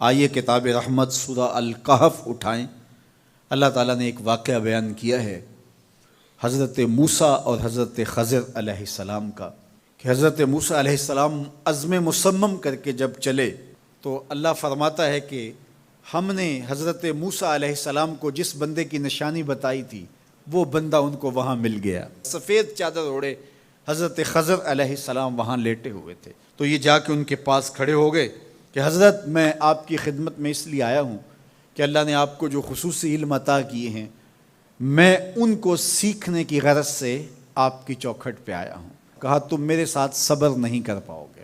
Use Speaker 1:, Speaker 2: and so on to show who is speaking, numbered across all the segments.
Speaker 1: آئیے کتاب رحمت سورہ الکہف اٹھائیں۔ اللہ تعالیٰ نے ایک واقعہ بیان کیا ہے حضرت موسیٰ اور حضرت خضر علیہ السلام کا، کہ حضرت موسیٰ علیہ السلام عزم مصمم کر کے جب چلے تو اللہ فرماتا ہے کہ ہم نے حضرت موسیٰ علیہ السلام کو جس بندے کی نشانی بتائی تھی وہ بندہ ان کو وہاں مل گیا۔ سفید چادر اوڑے حضرت خضر علیہ السلام وہاں لیٹے ہوئے تھے، تو یہ جا کے ان کے پاس کھڑے ہو گئے کہ حضرت میں آپ کی خدمت میں اس لیے آیا ہوں کہ اللہ نے آپ کو جو خصوصی علم عطا کیے ہیں میں ان کو سیکھنے کی غرض سے آپ کی چوکھٹ پہ آیا ہوں۔ کہا تم میرے ساتھ صبر نہیں کر پاؤ گے،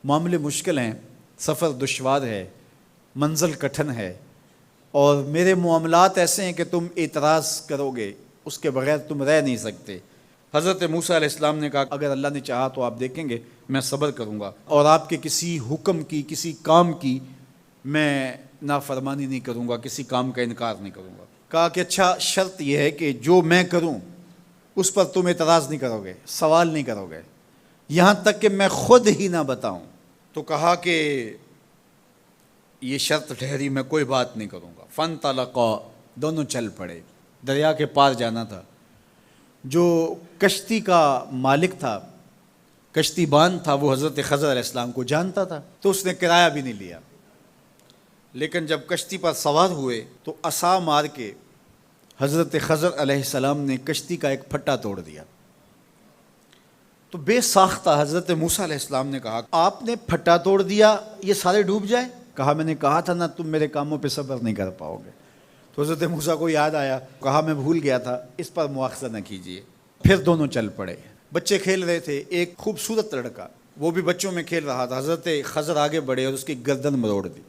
Speaker 1: معاملے مشکل ہیں، سفر دشوار ہے، منزل کٹھن ہے، اور میرے معاملات ایسے ہیں کہ تم اعتراض کرو گے، اس کے بغیر تم رہ نہیں سکتے۔ حضرت موسیٰ علیہ السلام نے کہا اگر اللہ نے چاہا تو آپ دیکھیں گے میں صبر کروں گا، اور آپ کے کسی حکم کی کسی کام کی میں نافرمانی نہیں کروں گا، کسی کام کا انکار نہیں کروں گا۔ کہا کہ اچھا شرط یہ ہے کہ جو میں کروں اس پر تم اعتراض نہیں کرو گے، سوال نہیں کرو گے، یہاں تک کہ میں خود ہی نہ بتاؤں۔ تو کہا کہ یہ شرط ٹھہری، میں کوئی بات نہیں کروں گا۔ فانطلقا، دونوں چل پڑے، دریا کے پار جانا تھا۔ جو کشتی کا مالک تھا، کشتی بان تھا، وہ حضرت خضر علیہ السلام کو جانتا تھا، تو اس نے کرایہ بھی نہیں لیا، لیکن جب کشتی پر سوار ہوئے تو عصا مار کے حضرت خضر علیہ السلام نے کشتی کا ایک پھٹا توڑ دیا۔ تو بے ساختہ حضرت موسیٰ علیہ السلام نے کہا آپ نے پھٹا توڑ دیا، یہ سارے ڈوب جائیں؟ کہا میں نے کہا تھا نا تم میرے کاموں پہ صبر نہیں کر پاؤ گے۔ تو حضرت موسیٰ کو یاد آیا، کہا میں بھول گیا تھا، اس پر مواخذہ نہ کیجیے۔ پھر دونوں چل پڑے۔ بچے کھیل رہے تھے، ایک خوبصورت لڑکا وہ بھی بچوں میں کھیل رہا تھا۔ حضرت خضر آگے بڑھے اور اس کی گردن مروڑ دی،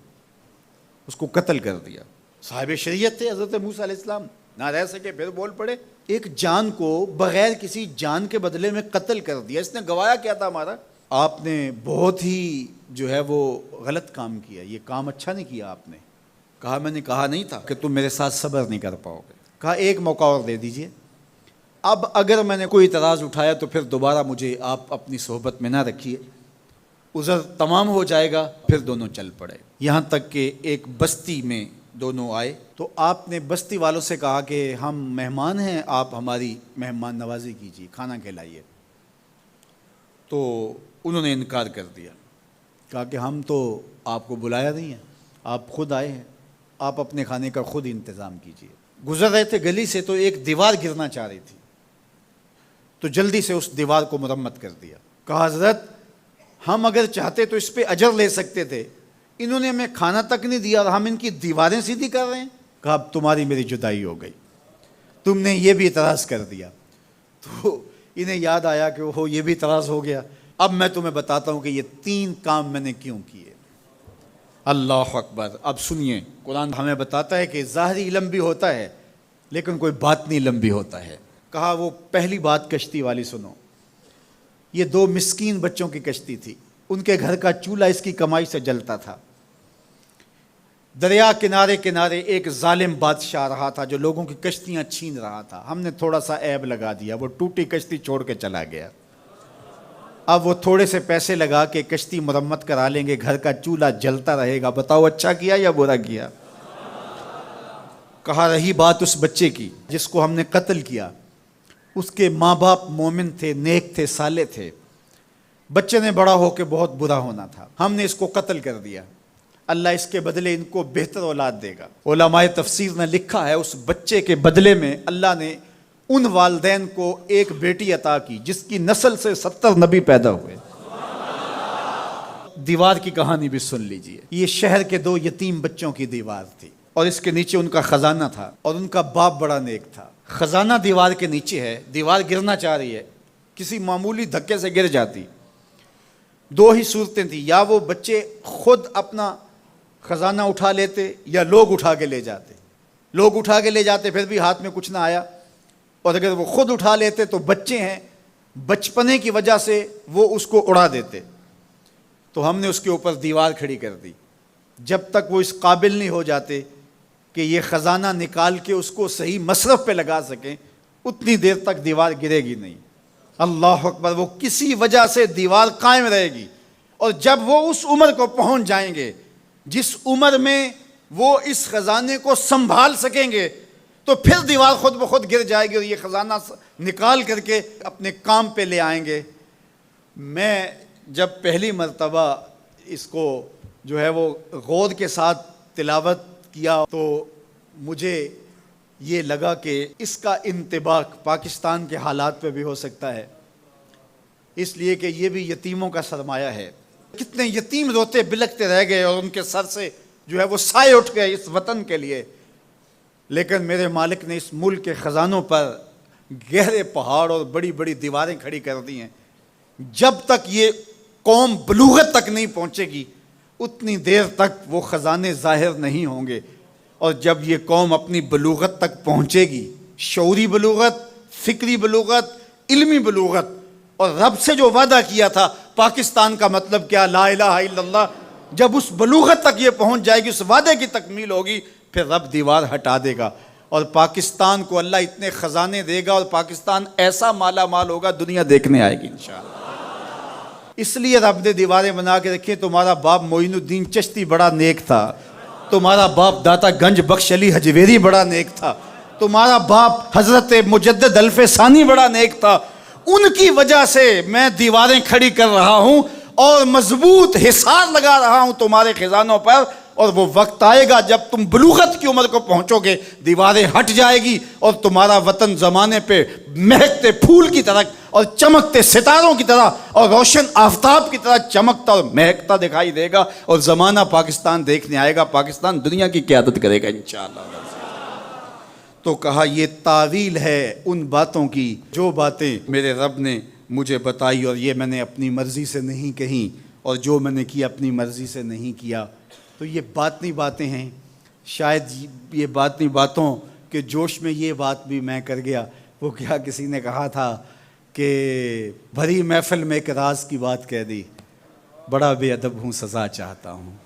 Speaker 1: اس کو قتل کر دیا۔ صاحب شریعت تھے حضرت موسیٰ علیہ السلام، نہ رہ سکے، پھر بول پڑے ایک جان کو بغیر کسی جان کے بدلے میں قتل کر دیا، اس نے گوایا کیا تھا ہمارا؟ آپ نے بہت ہی جو ہے وہ غلط کام کیا، یہ کام اچھا نہیں کیا آپ نے۔ کہا میں نے کہا نہیں تھا کہ تم میرے ساتھ صبر نہیں کر پاؤ گے۔ کہا ایک موقع اور دے دیجئے، اب اگر میں نے کوئی اعتراض اٹھایا تو پھر دوبارہ مجھے آپ اپنی صحبت میں نہ رکھیے، عذر تمام ہو جائے گا۔ پھر دونوں چل پڑے، یہاں تک کہ ایک بستی میں دونوں آئے تو آپ نے بستی والوں سے کہا کہ ہم مہمان ہیں، آپ ہماری مہمان نوازی کیجیے، کھانا کھلائیے۔ تو انہوں نے انکار کر دیا، کہا کہ ہم تو آپ کو بلایا نہیں ہے، آپ خود آئے ہیں، آپ اپنے کھانے کا خود انتظام کیجیے۔ گزر رہے تھے گلی سے تو ایک دیوار گرنا چاہ رہی تھی، تو جلدی سے اس دیوار کو مرمت کر دیا۔ کہا حضرت ہم اگر چاہتے تو اس پہ اجر لے سکتے تھے، انہوں نے ہمیں کھانا تک نہیں دیا اور ہم ان کی دیواریں سیدھی کر رہے ہیں۔ کہا اب تمہاری میری جدائی ہو گئی، تم نے یہ بھی اعتراض کر دیا۔ تو انہیں یاد آیا کہ وہ یہ بھی اعتراض ہو گیا۔ اب میں تمہیں بتاتا ہوں کہ یہ 3 کام میں نے کیوں کیے۔ اللہ اکبر۔ اب سنیے، قرآن ہمیں بتاتا ہے کہ ظاہری علم بھی ہوتا ہے لیکن کوئی باطنی علم بھی ہوتا ہے۔ کہا وہ پہلی بات کشتی والی سنو، یہ 2 مسکین بچوں کی کشتی تھی، ان کے گھر کا چولہا اس کی کمائی سے جلتا تھا۔ دریا کنارے کنارے ایک ظالم بادشاہ رہا تھا جو لوگوں کی کشتیاں چھین رہا تھا، ہم نے تھوڑا سا عیب لگا دیا، وہ ٹوٹی کشتی چھوڑ کے چلا گیا۔ اب وہ تھوڑے سے پیسے لگا کے کشتی مرمت کرا لیں گے، گھر کا چولہا جلتا رہے گا، بتاؤ اچھا کیا یا برا کیا؟ کہا رہی بات اس بچے کی جس کو ہم نے قتل کیا، اس کے ماں باپ مومن تھے، نیک تھے، صالح تھے، بچے نے بڑا ہو کے بہت برا ہونا تھا، ہم نے اس کو قتل کر دیا، اللہ اس کے بدلے ان کو بہتر اولاد دے گا۔ علماء تفسیر نے لکھا ہے اس بچے کے بدلے میں اللہ نے ان والدین کو ایک بیٹی عطا کی جس کی نسل سے 70 نبی پیدا ہوئے۔ دیوار کی کہانی بھی سن لیجئے، یہ شہر کے 2 یتیم بچوں کی دیوار تھی اور اس کے نیچے ان کا خزانہ تھا، اور ان کا باپ بڑا نیک تھا۔ خزانہ دیوار کے نیچے ہے، دیوار گرنا چاہ رہی ہے، کسی معمولی دھکے سے گر جاتی۔ 2 ہی صورتیں تھیں، یا وہ بچے خود اپنا خزانہ اٹھا لیتے یا لوگ اٹھا کے لے جاتے۔ لوگ اٹھا کے لے جاتے پھر بھی ہاتھ میں کچھ نہ آیا، اور اگر وہ خود اٹھا لیتے تو بچے ہیں، بچپنے کی وجہ سے وہ اس کو اڑا دیتے۔ تو ہم نے اس کے اوپر دیوار کھڑی کر دی، جب تک وہ اس قابل نہیں ہو جاتے کہ یہ خزانہ نکال کے اس کو صحیح مصرف پہ لگا سکیں، اتنی دیر تک دیوار گرے گی نہیں۔ اللہ اکبر۔ وہ کسی وجہ سے دیوار قائم رہے گی، اور جب وہ اس عمر کو پہنچ جائیں گے جس عمر میں وہ اس خزانے کو سنبھال سکیں گے تو پھر دیوار خود بخود گر جائے گی اور یہ خزانہ نکال کر کے اپنے کام پہ لے آئیں گے۔ میں جب پہلی مرتبہ اس کو جو ہے وہ غور کے ساتھ تلاوت کیا تو مجھے یہ لگا کہ اس کا انطباق پاکستان کے حالات پہ بھی ہو سکتا ہے، اس لیے کہ یہ بھی یتیموں کا سرمایہ ہے۔ کتنے یتیم روتے بلکتے رہ گئے اور ان کے سر سے جو ہے وہ سائے اٹھ گئے اس وطن کے لیے، لیکن میرے مالک نے اس ملک کے خزانوں پر گہرے پہاڑ اور بڑی بڑی دیواریں کھڑی کر دی ہیں۔ جب تک یہ قوم بلوغت تک نہیں پہنچے گی اتنی دیر تک وہ خزانے ظاہر نہیں ہوں گے، اور جب یہ قوم اپنی بلوغت تک پہنچے گی، شعوری بلوغت، فکری بلوغت، علمی بلوغت، اور رب سے جو وعدہ کیا تھا پاکستان کا مطلب کیا، لا الہ الا اللہ، جب اس بلوغت تک یہ پہنچ جائے گی، اس وعدے کی تکمیل ہوگی، پھر رب دیوار ہٹا دے گا اور پاکستان کو اللہ اتنے خزانے دے گا اور پاکستان ایسا مالا مال ہوگا دنیا دیکھنے آئے گی انشاءاللہ۔ اس لیے رب نے دیواریں بنا کے رکھی۔ تمہارا باپ معین الدین چشتی بڑا نیک تھا، تمہارا باپ داتا گنج بخش علی حجویری بڑا نیک تھا، تمہارا باپ حضرت مجدد الف ثانی بڑا نیک تھا، ان کی وجہ سے میں دیواریں کھڑی کر رہا ہوں اور مضبوط حصار لگا رہا ہوں تمہارے خزانوں پر، اور وہ وقت آئے گا جب تم بلوغت کی عمر کو پہنچو گے، دیواریں ہٹ جائے گی اور تمہارا وطن زمانے پہ مہکتے پھول کی طرح اور چمکتے ستاروں کی طرح اور روشن آفتاب کی طرح چمکتا اور مہکتا دکھائی دے گا، اور زمانہ پاکستان دیکھنے آئے گا، پاکستان دنیا کی قیادت کرے گا انشاءاللہ۔ تو کہا یہ تعویل ہے ان باتوں کی جو باتیں میرے رب نے مجھے بتائی، اور یہ میں نے اپنی مرضی سے نہیں کہیں، اور جو میں نے کیا اپنی مرضی سے نہیں کیا۔ تو یہ باطنی باتیں ہیں، شاید یہ باطنی باتوں کے جوش میں یہ بات بھی میں کر گیا۔ وہ کیا کسی نے کہا تھا کہ بھری محفل میں ایک راز کی بات کہہ دی، بڑا بے ادب ہوں سزا چاہتا ہوں۔